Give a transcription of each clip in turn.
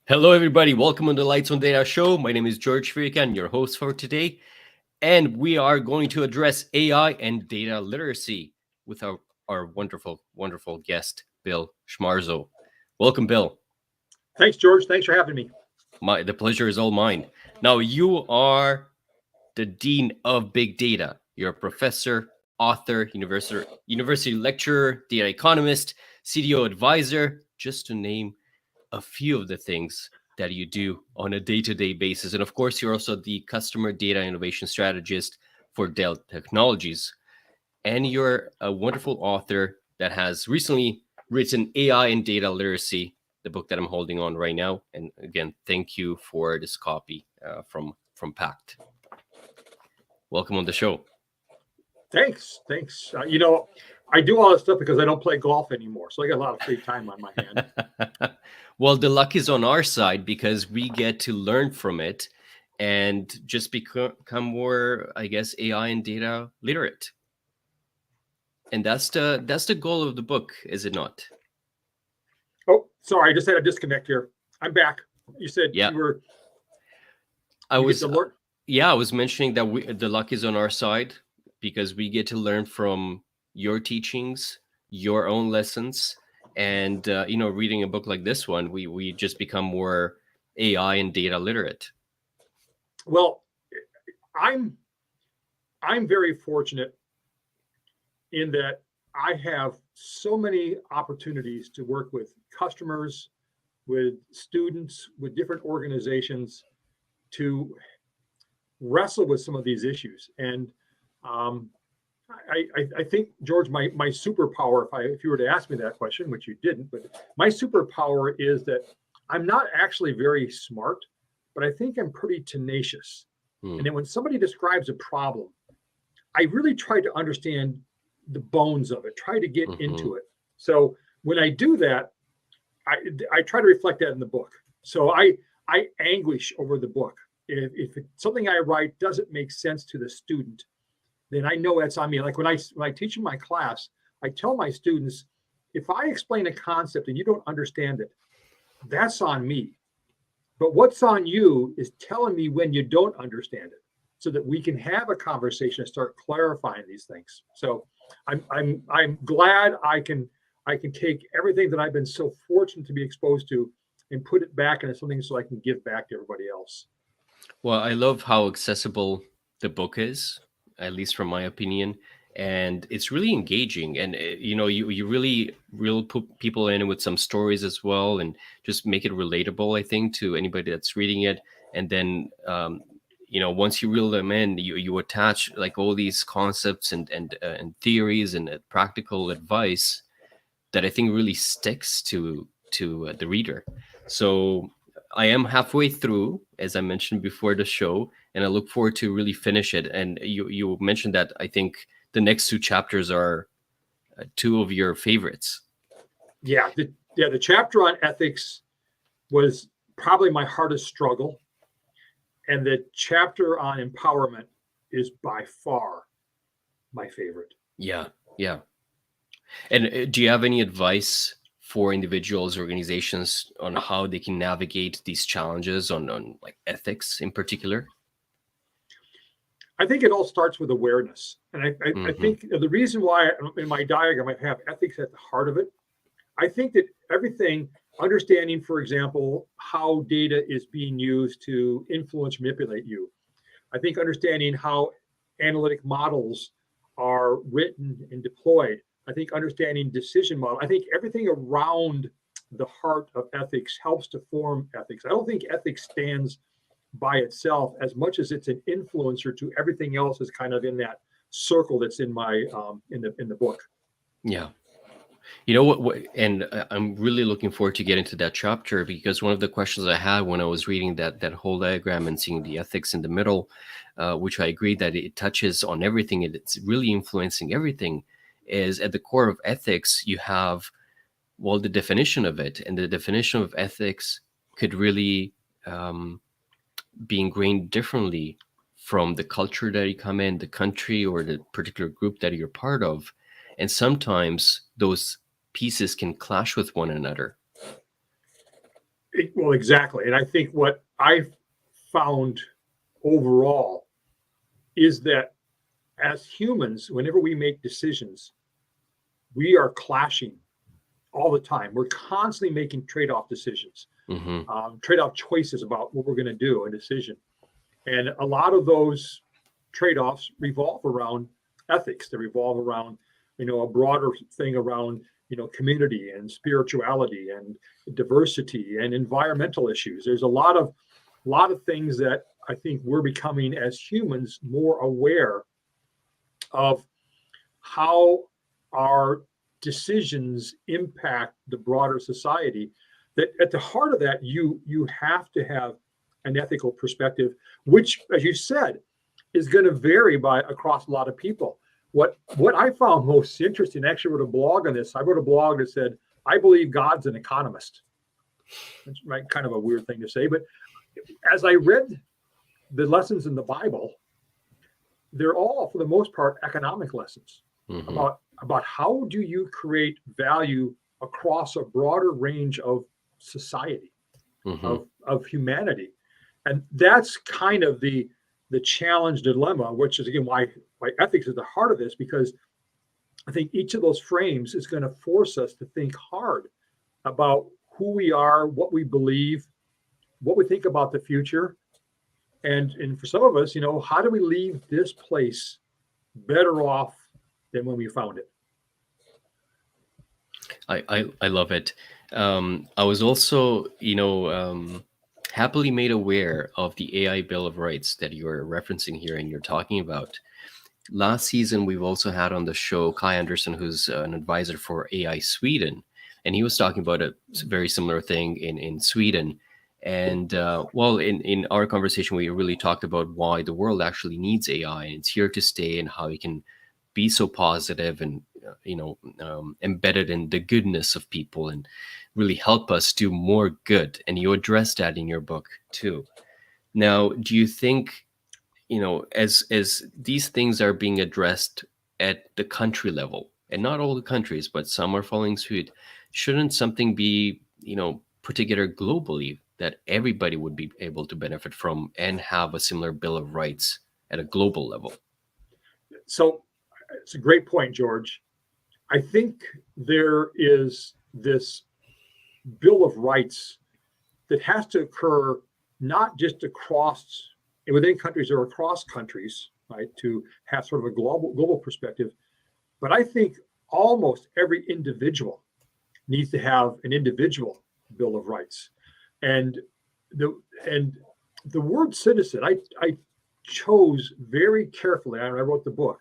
Hello, everybody. Welcome on the Lights on Data show. My name is George Furikan, your host for today. And we are going to address AI and data literacy with our wonderful guest, Bill Schmarzo. Welcome, Bill. Thanks, George. Thanks for having me. The pleasure is all mine. Now, you are the Dean of Big Data. You're a professor, author, university lecturer, data economist, CDO advisor, just to name a few of the things that you do on a day-to-day basis. And of course, you're also the customer data innovation strategist for Dell Technologies. And you're a wonderful author that has recently written AI and Data Literacy, the book that I'm holding on right now. And again, thank you for this copy from Pact. Welcome on the show. Thanks. I do all this stuff because I don't play golf anymore, so I got a lot of free time on my hand. Well, the luck is on our side because we get to learn from it and just become more, I guess, AI and data literate. And that's the goal of the book, is it not? Oh, sorry, I just had a disconnect here. I'm back. You said Yeah. you were. I was mentioning that the luck is on our side because we get to learn from your teachings, your own lessons, and reading a book like this one, we just become more AI and data literate. Well, I'm very fortunate in that I have so many opportunities to work with customers, with students, with different organizations to wrestle with some of these issues. And I think, George, my superpower, if you were to ask me that question, which you didn't, but my superpower is that I'm not actually very smart, but I think I'm pretty tenacious. And then when somebody describes a problem, I really try to understand the bones of it, try to get into it. So when I do that, I try to reflect that in the book. So I anguish over the book. If something I write doesn't make sense to the student, then I know that's on me. Like when I teach in my class, I tell my students, if I explain a concept and you don't understand it, that's on me. But what's on you is telling me when you don't understand it, so that we can have a conversation and start clarifying these things. So I'm glad I can take everything that I've been so fortunate to be exposed to and put it back into something so I can give back to everybody else. Well, I love how accessible the book is, at least from my opinion, and it's really engaging. And you really put people in with some stories as well, and just make it relatable, I think, to anybody that's reading it. And then once you reel them in, you attach like all these concepts and theories and practical advice that I think really sticks to the reader. So I am halfway through, as I mentioned before the show, and I look forward to really finish it. And you mentioned that I think the next two chapters are two of your favorites. Yeah, the chapter on ethics was probably my hardest struggle, and the chapter on empowerment is by far my favorite. Yeah. And do you have any advice for individuals, organizations on how they can navigate these challenges on like ethics in particular? I think it all starts with awareness. And I think the reason why in my diagram I have ethics at the heart of it, I think that everything, understanding, for example, how data is being used to influence, manipulate you. I think understanding how analytic models are written and deployed. I think understanding decision model. I think everything around the heart of ethics helps to form ethics. I don't think ethics stands by itself as much as it's an influencer to everything else is kind of in that circle that's in my in the book. Yeah. You know what, and I'm really looking forward to get into that chapter, because one of the questions I had when I was reading that whole diagram and seeing the ethics in the middle, which I agree that it touches on everything and it's really influencing everything, is at the core of ethics you have, well, the definition of it, and the definition of ethics could really be ingrained differently from the culture that you come in, the country, or the particular group that you're part of. And sometimes those pieces can clash with one another. Well, exactly. And I think what I found overall is that as humans, whenever we make decisions, we are clashing all the time. We're constantly making trade-off decisions, Hmm. trade-off choices about what we're going to do, a decision. And a lot of those trade-offs revolve around ethics. They revolve around, a broader thing around, community and spirituality and diversity and environmental issues. There's a lot of things that I think we're becoming as humans more aware of how our decisions impact the broader society. That at the heart of that, you have to have an ethical perspective, which, as you said, is going to vary by across a lot of people. What I found most interesting, I actually wrote a blog on this. I wrote a blog that said, I believe God's an economist. That's right, kind of a weird thing to say, but as I read the lessons in the Bible, they're all, for the most part, economic lessons Hmm. about how do you create value across a broader range of society, Hmm. of humanity. And that's kind of the challenge dilemma, which is again why ethics is the heart of this, because I think each of those frames is going to force us to think hard about who we are, what we believe, what we think about the future. And for some of us, how do we leave this place better off than when we found it? I love it. I was also, happily made aware of the AI Bill of Rights that you're referencing here and you're talking about. Last season, we've also had on the show Kai Anderson, who's an advisor for AI Sweden, and he was talking about a very similar thing in Sweden. And well, in our conversation, we really talked about why the world actually needs AI and it's here to stay, and how it can be so positive and embedded in the goodness of people and really help us do more good. And you address that in your book too. Now, do you think, as these things are being addressed at the country level, and not all the countries, but some are following suit, shouldn't something be, put together globally that everybody would be able to benefit from and have a similar Bill of Rights at a global level? So it's a great point, George. I think there is this Bill of Rights that has to occur not just across within countries or across countries, right, to have sort of a global perspective, but I think almost every individual needs to have an individual Bill of Rights. And the and the word citizen, I chose very carefully. I wrote the book,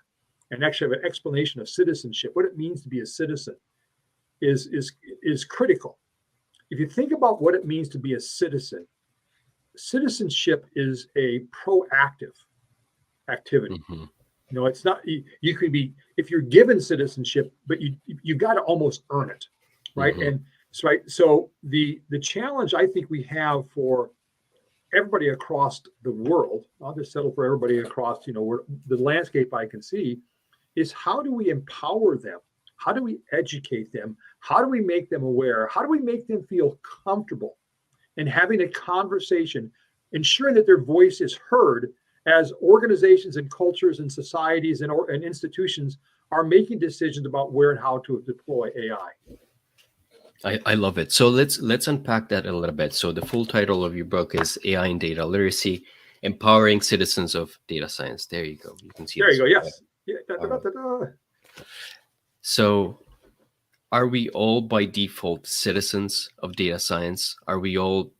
and actually have an explanation of citizenship. What it means to be a citizen is critical. If you think about what it means to be a citizen, citizenship is a proactive activity. Hmm. It's not you could be if you're given citizenship, but you got to almost earn it, right? Hmm. And so the challenge I think we have for everybody across the world, I'll just settle for everybody across, where the landscape I can see, is how do we empower them? How do we educate them? How do we make them aware? How do we make them feel comfortable in having a conversation, ensuring that their voice is heard as organizations and cultures and societies and institutions are making decisions about where and how to deploy AI? I love it. So let's unpack that a little bit. So the full title of your book is AI and Data Literacy: Empowering Citizens of Data Science. There you go. You can see There you this. go. Yes. Yeah, All right. So are we all by default citizens of data science? Are we all,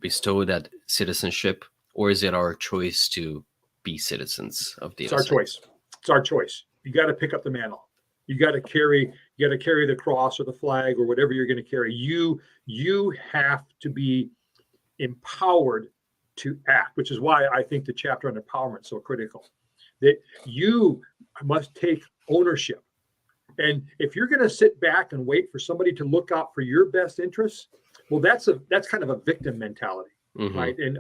bestowed that citizenship, or is it our choice to be citizens of It's data our science? choice. It's our choice. You got to pick up the mantle. You got to carry the cross or the flag or whatever you're going to carry. You have to be empowered to act, which is why I think the chapter on empowerment is so critical. That you must take ownership. And if you're going to sit back and wait for somebody to look out for your best interests, well, that's kind of a victim mentality, Hmm. right? And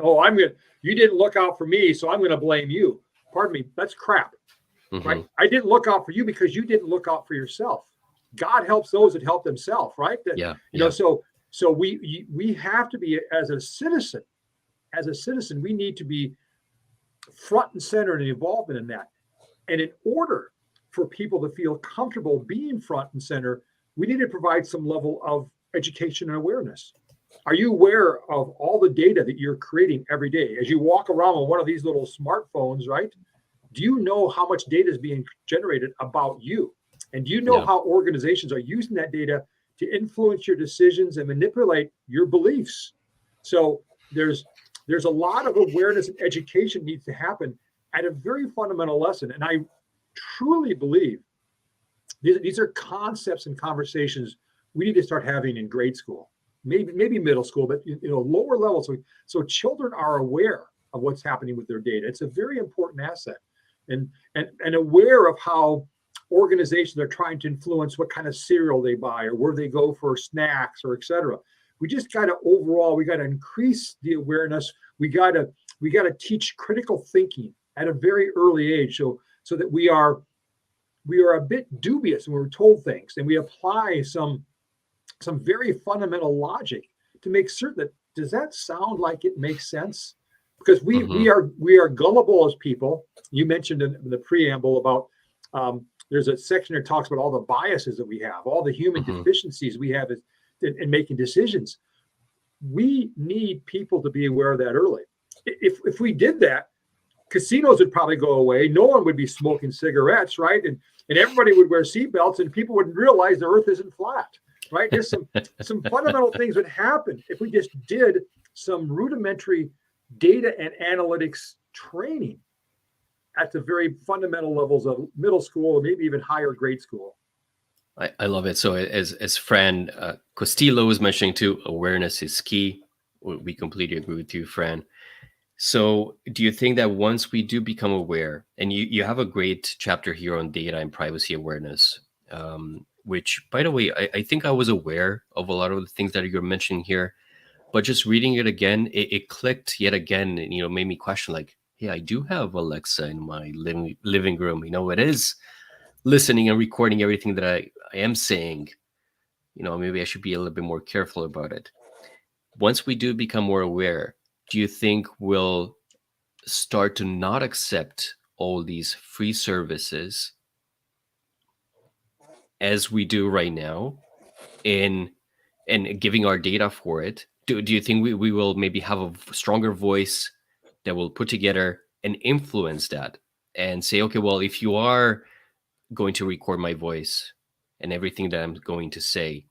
you didn't look out for me, so I'm going to blame you. Pardon me, that's crap, right? Hmm. I didn't look out for you because you didn't look out for yourself. God helps those that help themselves, right? That Yeah. Yeah. so So we have to be, as a citizen, we need to be front and center and involvement in that. And in order for people to feel comfortable being front and center, we need to provide some level of education and awareness. Are you aware of all the data that you're creating every day? As you walk around with one of these little smartphones, right? Do you know how much data is being generated about you? And do you know Yeah. how organizations are using that data to influence your decisions and manipulate your beliefs? So there's a lot of awareness and education needs to happen at a very fundamental lesson. And I truly believe these are concepts and conversations we need to start having in grade school, maybe middle school, but lower levels, so children are aware of what's happening with their data. It's a very important asset, and aware of how organizations are trying to influence what kind of cereal they buy or where they go for snacks or et cetera. We just got to overall, we got to increase the awareness. We got to teach critical thinking at a very early age, so that we are a bit dubious when we're told things, and we apply some very fundamental logic to make certain that, does that sound like it makes sense? Because Hmm. we are gullible as people. You mentioned in the preamble about there's a section that talks about all the biases that we have, all the human Hmm. deficiencies we have in making decisions. We need people to be aware of that early. If we did that, casinos would probably go away. No one would be smoking cigarettes, right? And everybody would wear seatbelts, and people wouldn't realize the Earth isn't flat, right? There's some fundamental things would happen if we just did some rudimentary data and analytics training at the very fundamental levels of middle school or maybe even higher grade school. I love it. So as Fran Costello was mentioning too, awareness is key. We completely agree with you, Fran. So do you think that once we do become aware, and you have a great chapter here on data and privacy awareness, which, by the way, I think I was aware of a lot of the things that you're mentioning here, but just reading it again, it clicked yet again, and, made me question, like, hey, I do have Alexa in my living room. It is listening and recording everything that I am saying. Maybe I should be a little bit more careful about it. Once we do become more aware, do you think we'll start to not accept all these free services as we do right now in and giving our data for it? Do you think we will maybe have a stronger voice that will put together and influence that and say, okay, well, if you are going to record my voice and everything that I'm going to say,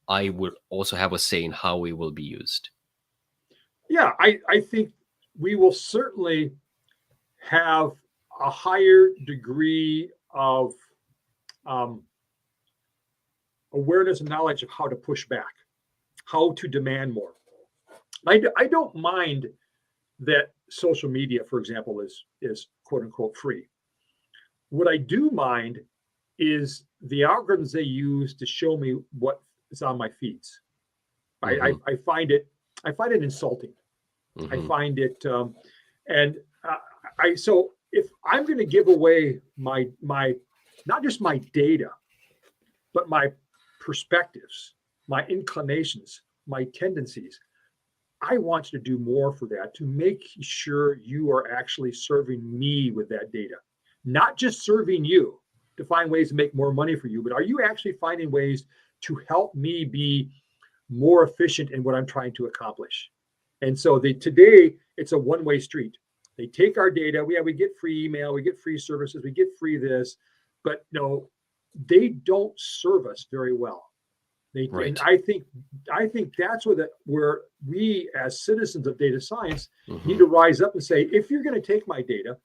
I would also have a say in how it will be used? Yeah, I think we will certainly have a higher degree of um, awareness and knowledge of how to push back, how to demand more. I don't mind that social media, for example, is quote unquote free. What I do mind is the algorithms they use to show me what is on my feeds. I, Mm-hmm. I, I find it insulting. I Mm-hmm. find it and I so if I'm going to give away my not just my data, but my perspectives, my inclinations, my tendencies, I want you to do more for that, to make sure you are actually serving me with that data, not just serving you to find ways to make more money for you, but are you actually finding ways to help me be more efficient in what I'm trying to accomplish? And so today it's a one-way street. They take our data. We get free email, we get free services, we get free this, but no, they don't serve us very well. And Right. I think that's where we as citizens of data science need Mm-hmm. to rise up and say, if you're going to take my data,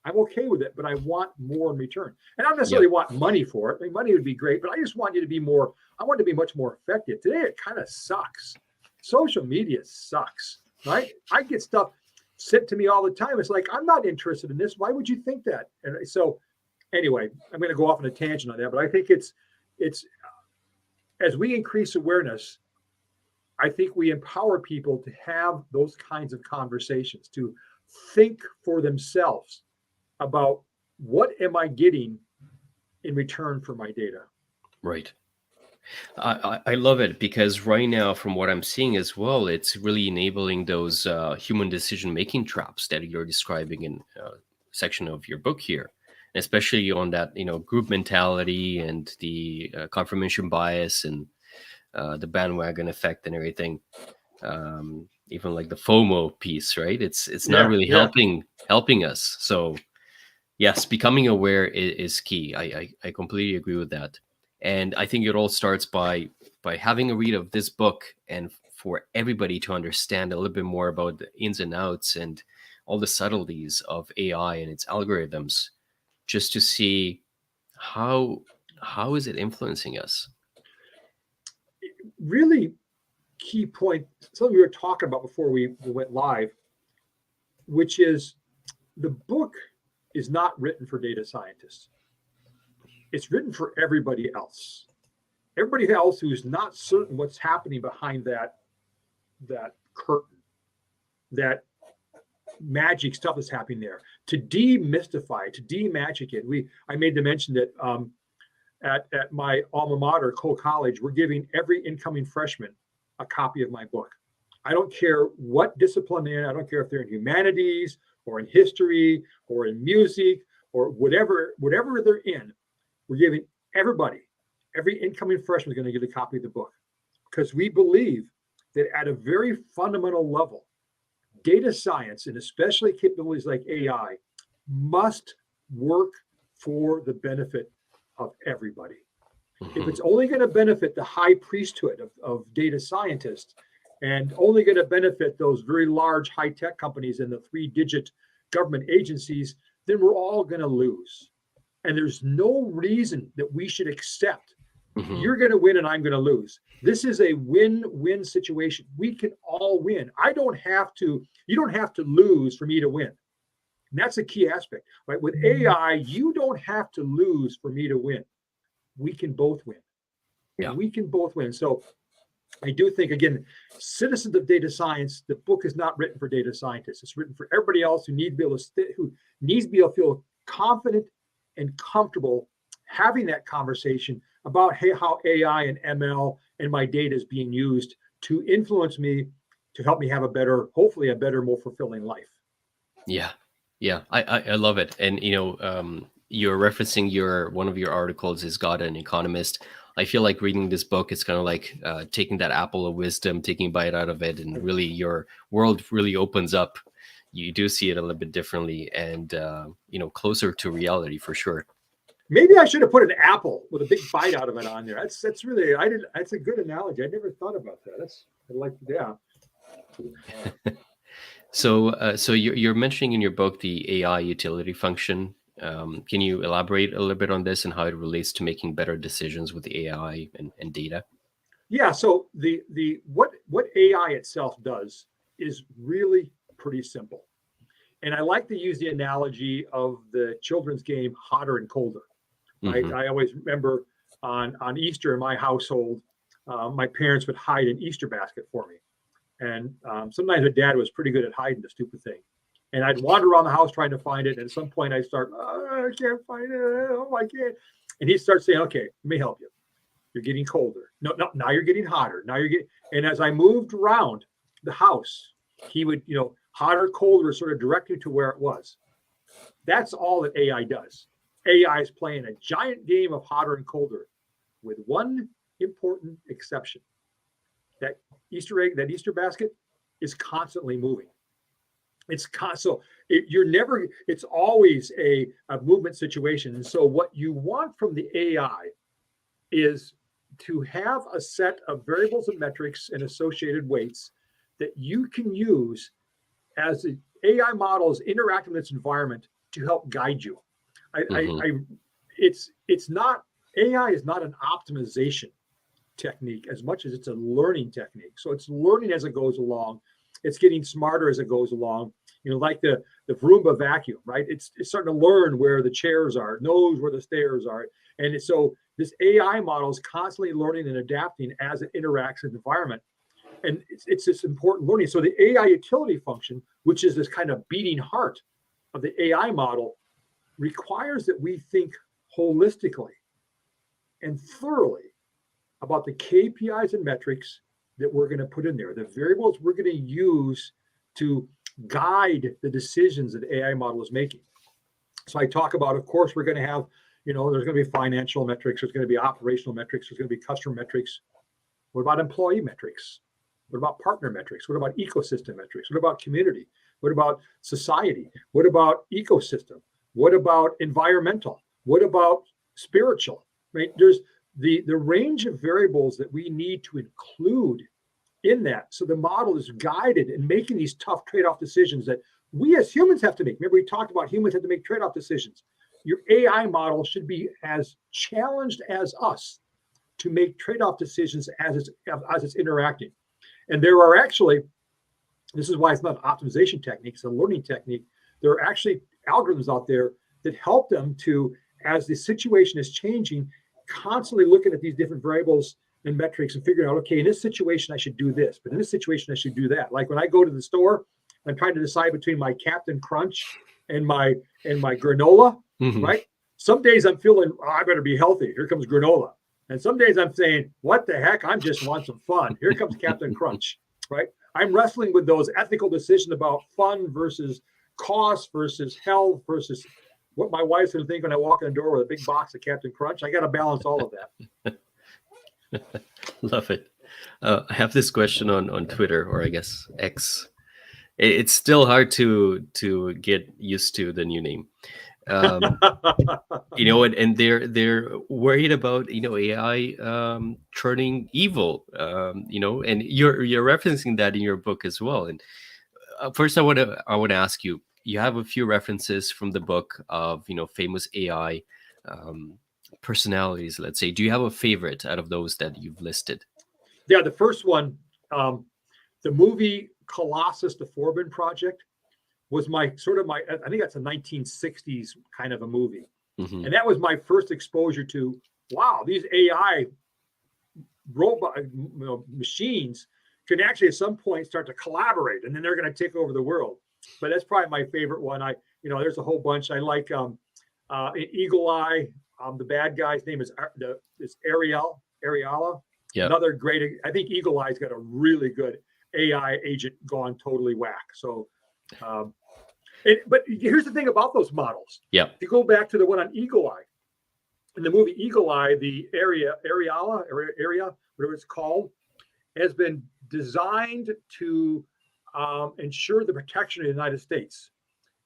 I'm okay with it, but I want more in return. And I don't necessarily Yep. want money for it. I mean, money would be great, but I just want you to be more. I want to be much more effective. Today, it kind of sucks. Social media sucks, right? I get stuff sent to me all the time. It's like, I'm not interested in this. Why would you think that? And so, anyway, I'm going to go off on a tangent on that, but I think it's as we increase awareness, I think we empower people to have those kinds of conversations, to think for themselves about, what am I getting in return for my data? Right. I love it because right now, from what I'm seeing as well, it's really enabling those human decision making traps that you're describing in section of your book here, especially on that group mentality and the confirmation bias and the bandwagon effect and everything. Even like the FOMO piece, right? It's not Yeah, really yeah. helping us. So yes, becoming aware is key. I completely agree with that. And I think it all starts by having a read of this book and for everybody to understand a little bit more about the ins and outs and all the subtleties of AI and its algorithms, just to see how how is it influencing us. Really key point, something we were talking about before we went live, which is the book is not written for data scientists. It's written for everybody else. Everybody else who's not certain what's happening behind that curtain, that magic stuff that's happening there, to demystify, to demagic it. I made the mention that at my alma mater, Cole College, we're giving every incoming freshman a copy of my book. I don't care what discipline they're in. I don't care if they're in humanities or in history or in music or whatever they're in. We're giving everybody, every incoming freshman is going to get a copy of the book, because we believe that at a very fundamental level, data science, and especially capabilities like AI, must work for the benefit of everybody. If it's only going to benefit the high priesthood of data scientists and only going to benefit those very large high-tech companies and the 3-digit government agencies, then we're all going to lose. And there's no reason that we should accept you're going to win and I'm going to lose. This is a win-win situation. We can all win. You don't have to lose for me to win. And that's a key aspect, right? With AI, you don't have to lose for me to win. We can both win. Yeah. We can both win. So I do think, again, citizens of data science, the book is not written for data scientists. It's written for everybody else who needs to be able to feel confident and comfortable having that conversation about how AI and ML and my data is being used to influence me, to help me have hopefully a better, more fulfilling life. Yeah, yeah, I love it. And you're referencing one of your articles is "God an Economist." I feel like reading this book is kind of like taking that apple of wisdom, taking a bite out of it, and really your world really opens up. You do see it a little bit differently, and closer to reality for sure. Maybe I should have put an apple with a big bite out of it on there. That's really that's a good analogy. I never thought about that. Yeah. So you're mentioning in your book the AI utility function. Can you elaborate a little bit on this and how it relates to making better decisions with AI and data? Yeah. So what AI itself does is really pretty simple. And I like to use the analogy of the children's game Hotter and Colder. Right? I always remember on Easter in my household, my parents would hide an Easter basket for me. And sometimes my dad was pretty good at hiding the stupid thing. And I'd wander around the house trying to find it. And at some point I'd start, I can't find it. Oh, I can't. And he'd start saying, okay, let me help you. You're getting colder. No, now you're getting hotter. And as I moved around the house, he would, hotter, colder, sort of direct you to where it was. That's all that AI does. AI is playing a giant game of hotter and colder, with one important exception. That Easter egg, that Easter basket is constantly moving. It's always a movement situation. And so what you want from the AI is to have a set of variables and metrics and associated weights that you can use as the AI models interact with its environment to help guide you. It's not, AI is not an optimization technique as much as it's a learning technique. So it's learning as it goes along. It's getting smarter as it goes along. Like the Roomba vacuum, right? It's starting to learn where the chairs are, knows where the stairs are. And so this AI model is constantly learning and adapting as it interacts with the environment. And it's this important learning. So the AI utility function, which is this kind of beating heart of the AI model, requires that we think holistically and thoroughly about the KPIs and metrics that we're going to put in there, the variables we're going to use to guide the decisions that the AI model is making. So I talk about, of course, we're going to have, there's going to be financial metrics, there's going to be operational metrics, there's going to be customer metrics. What about employee metrics? What about partner metrics? What about ecosystem metrics? What about community? What about society? What about ecosystem? What about environmental? What about spiritual? Right? There's the range of variables that we need to include in that. So the model is guided in making these tough trade-off decisions that we as humans have to make. Remember, we talked about humans have to make trade-off decisions. Your AI model should be as challenged as us to make trade-off decisions as it's interacting. And there are actually, this is why it's not an optimization technique, it's a learning technique. There are actually algorithms out there that help them to, as the situation is changing, constantly looking at these different variables and metrics and figuring out, okay, in this situation, I should do this, but in this situation, I should do that. Like when I go to the store, I'm trying to decide between my Captain Crunch and my granola, right? Some days I'm feeling, I better be healthy. Here comes granola. And some days I'm saying, what the heck? I just want some fun. Here comes Captain Crunch, right? I'm wrestling with those ethical decisions about fun versus cost versus health versus what my wife's going to think when I walk in the door with a big box of Captain Crunch. I got to balance all of that. Love it. I have this question on Twitter, or I guess X. It's still hard to get used to the new name. And they're worried about AI turning evil. And you're referencing that in your book as well. And first, I want to ask you. You have a few references from the book of famous AI personalities. Let's say, do you have a favorite out of those that you've listed? Yeah, the first one, the movie Colossus: The Forbin Project, was my I think that's a 1960s kind of a movie. And that was my first exposure to, wow, these AI robot machines can actually at some point start to collaborate, and then they're going to take over the world. But that's probably my favorite one. There's a whole bunch. I like Eagle Eye. The bad guy's name is Ariella. Yeah. Another great. I think Eagle Eye's got a really good AI agent gone totally whack. So, but here's the thing about those models. Yeah. If you go back to the one on Eagle Eye, in the movie Eagle Eye, the area, whatever it's called, has been designed to ensure the protection of the United States.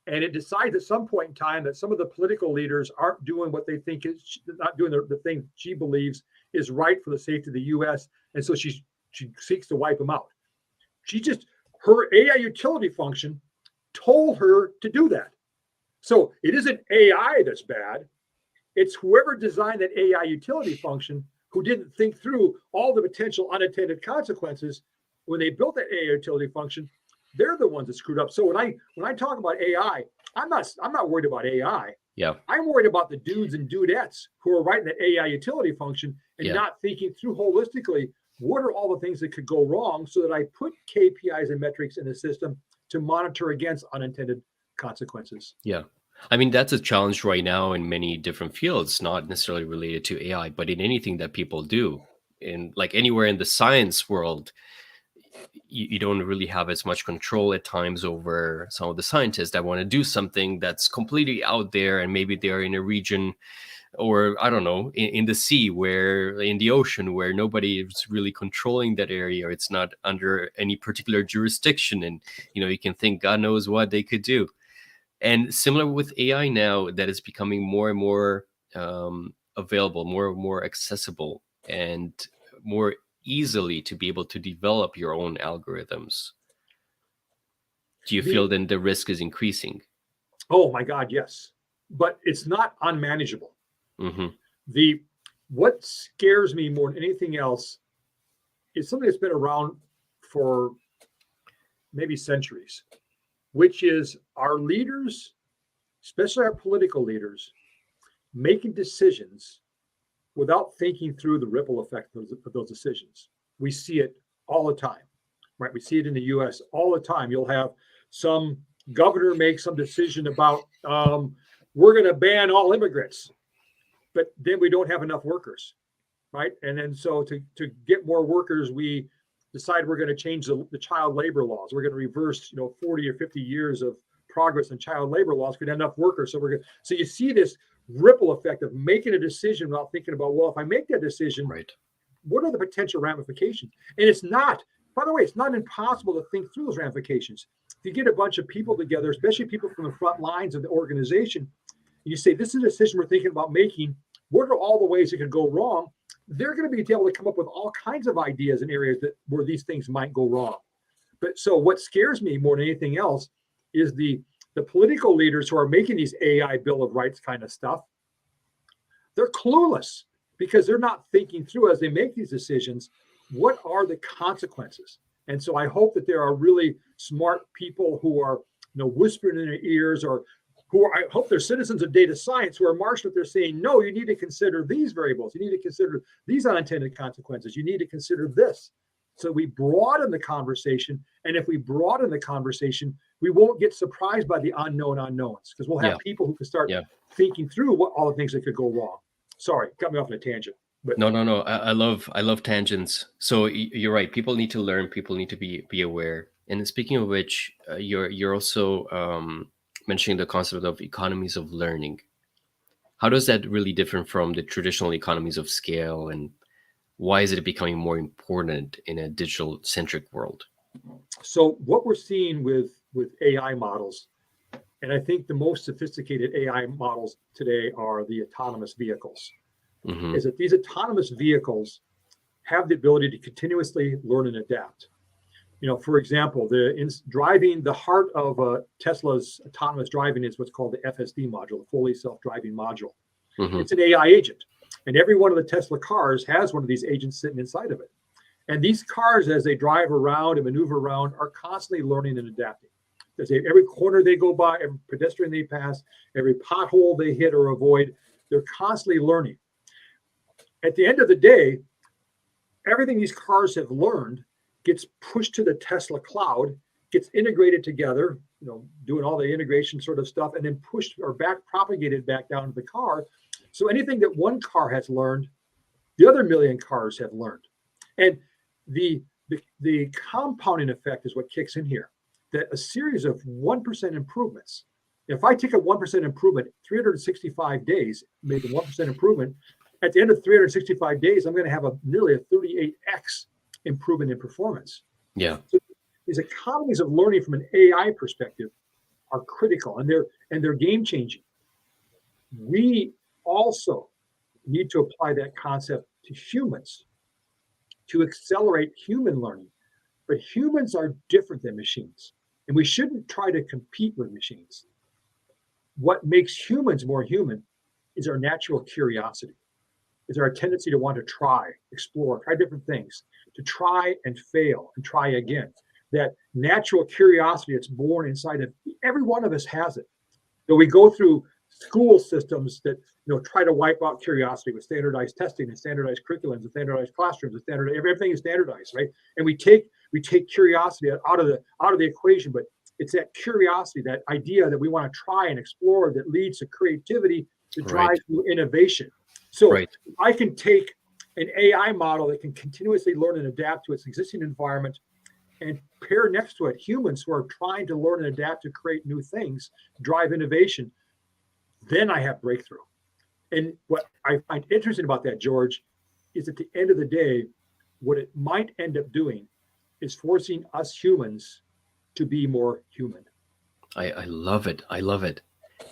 And it decides at some point in time that some of the political leaders aren't doing what they think is not doing the thing she believes is right for the safety of the U.S. And so she seeks to wipe them out. Her AI utility function told her to do that. So it isn't AI that's bad. It's whoever designed that AI utility function who didn't think through all the potential unintended consequences when they built that AI utility function. They're the ones that screwed up. So when I talk about AI, I'm not worried about AI. Yeah. I'm worried about the dudes and dudettes who are writing the AI utility function and not thinking through holistically, what are all the things that could go wrong, so that I put KPIs and metrics in the system to monitor against unintended consequences. Yeah. I mean, that's a challenge right now in many different fields, not necessarily related to AI, but in anything that people do. In like anywhere in the science world, you don't really have as much control at times over some of the scientists that want to do something that's completely out there, and maybe they're in a region, or I don't know, in the sea, in the ocean, where nobody is really controlling that area, or it's not under any particular jurisdiction, and you can think God knows what they could do. And similar with AI now, that is becoming more and more available, more and more accessible, and more easily to be able to develop your own algorithms. Do you feel then the risk is increasing? Oh my God, yes. But it's not unmanageable. What scares me more than anything else is something that's been around for maybe centuries, which is our leaders, especially our political leaders, making decisions without thinking through the ripple effect of those decisions. We see it all the time, right? We see it in the U.S. all the time. You'll have some governor make some decision about we're going to ban all immigrants, but then we don't have enough workers. right? And then so to get more workers, we decide we're going to change the child labor laws. We're going to reverse, 40 or 50 years of progress in child labor laws. We'd have enough workers. So you see this ripple effect of making a decision without thinking about, well, if I make that decision, Right. what are the potential ramifications? And it's not, by the way, it's not impossible to think through those ramifications. If you get a bunch of people together, especially people from the front lines of the organization, you say, this is a decision we're thinking about making. What are all the ways it could go wrong? They're going to be able to come up with all kinds of ideas in areas where these things might go wrong. But so what scares me more than anything else is the political leaders who are making these AI Bill of Rights kind of stuff. They're clueless because they're not thinking through as they make these decisions, what are the consequences? And so I hope that there are really smart people who are, whispering in their ears, or I hope they're citizens of data science who are marshaled. They're saying, no, you need to consider these variables. You need to consider these unintended consequences. You need to consider this. So we broaden the conversation. And if we broaden the conversation, we won't get surprised by the unknown unknowns, because we'll have people who can start thinking through what all the things that could go wrong. Sorry, got me off on a tangent. But No. I love tangents. So you're right. People need to learn. People need to be aware. And speaking of which, you're also mentioning the concept of economies of learning. How does that really differ from the traditional economies of scale, and why is it becoming more important in a digital centric world? So what we're seeing with AI models, and I think the most sophisticated AI models today are the autonomous vehicles, Mm-hmm. is that these autonomous vehicles have the ability to continuously learn and adapt. For example, driving, the heart of Tesla's autonomous driving is what's called the FSD module, the fully self-driving module. Mm-hmm. It's an AI agent. And every one of the Tesla cars has one of these agents sitting inside of it. And these cars, as they drive around and maneuver around, are constantly learning and adapting. Every corner they go by, every pedestrian they pass, every pothole they hit or avoid, they're constantly learning. At the end of the day, everything these cars have learned gets pushed to the Tesla cloud, gets integrated together, doing all the integration sort of stuff, and then pushed or propagated back down to the car. So anything that one car has learned, the other million cars have learned. And the compounding effect is what kicks in here, that a series of 1% improvements, if I take a 1% improvement, 365 days, make a 1% improvement, at the end of 365 days, I'm going to have nearly a 38x improvement in performance. Yeah. So these economies of learning from an AI perspective are critical, and they're game changing. We also need to apply that concept to humans to accelerate human learning. But humans are different than machines, and we shouldn't try to compete with machines. What makes humans more human is our natural curiosity, is our tendency to want to try, explore, try different things, to try and fail and try again. That natural curiosity that's born inside of every one of us has it. We go through school systems that try to wipe out curiosity with standardized testing and standardized curriculums and standardized classrooms and everything is standardized, right? And we take curiosity out of the equation, but it's that curiosity, that idea that we want to try and explore, that leads to creativity, to drive new innovation. So I can take an AI model that can continuously learn and adapt to its existing environment, and pair next to it humans who are trying to learn and adapt to create new things, drive innovation. Then I have breakthrough. And what I find interesting about that, George, is at the end of the day, what it might end up doing is forcing us humans to be more human. I love it. I love it.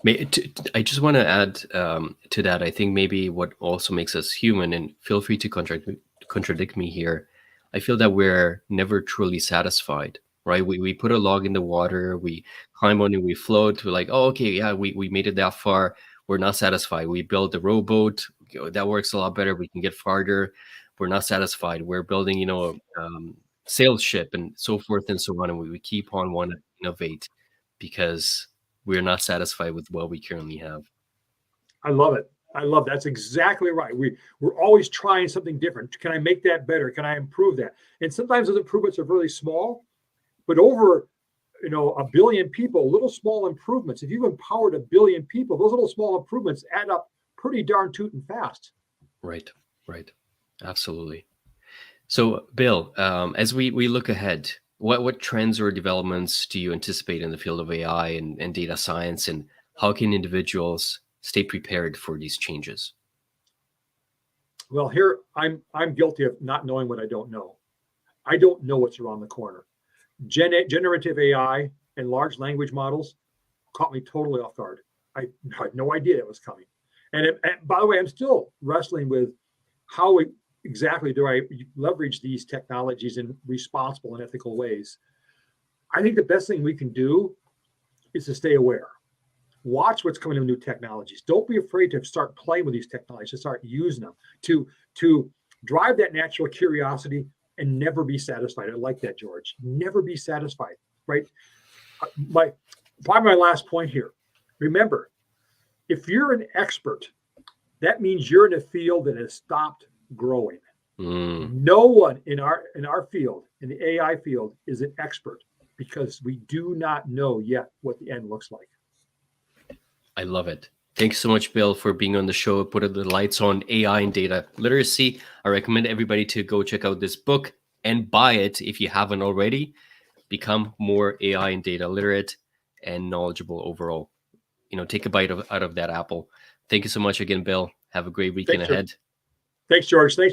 I just want to add to that. I think maybe what also makes us human, and feel free to contradict me here, I feel that we're never truly satisfied, right? We put a log in the water, we climb on it, we float, we're like, oh, okay, yeah, we made it that far. We're not satisfied. We build a rowboat, that works a lot better. We can get farther. We're not satisfied. We're building, sail ship and so forth and so on. And we keep on wanting to innovate because we're not satisfied with what we currently have. I love it. That's exactly right. We're always trying something different. Can I make that better? Can I improve that? And sometimes those improvements are really small, but over a billion people, little small improvements. If you've empowered a billion people, those little small improvements add up pretty darn tootin' fast. Right. Absolutely. So, Bill, as we look ahead, what trends or developments do you anticipate in the field of AI and data science, and how can individuals stay prepared for these changes? Well, here I'm guilty of not knowing what I don't know. I don't know what's around the corner. Generative AI and large language models caught me totally off guard. I had no idea it was coming. And by the way, I'm still wrestling with how exactly do I leverage these technologies in responsible and ethical ways. I think the best thing we can do is to stay aware. Watch what's coming in new technologies. Don't be afraid to start playing with these technologies, to start using them, to drive that natural curiosity and never be satisfied. I like that, George. Never be satisfied, right? My probably my last point here. Remember, if you're an expert, that means you're in a field that has stopped growing. Mm, No one in our field, in the AI field, is an expert because we do not know yet what the end looks like. I love it. Thanks so much, Bill, for being on the show. Put the lights on AI and data literacy. I recommend everybody to go check out this book and buy it if you haven't already. Become more AI and data literate and knowledgeable overall. Take a bite out of that apple. Thank you so much again, Bill. Have a great weekend Thanks, ahead. thanks, George. Thanks.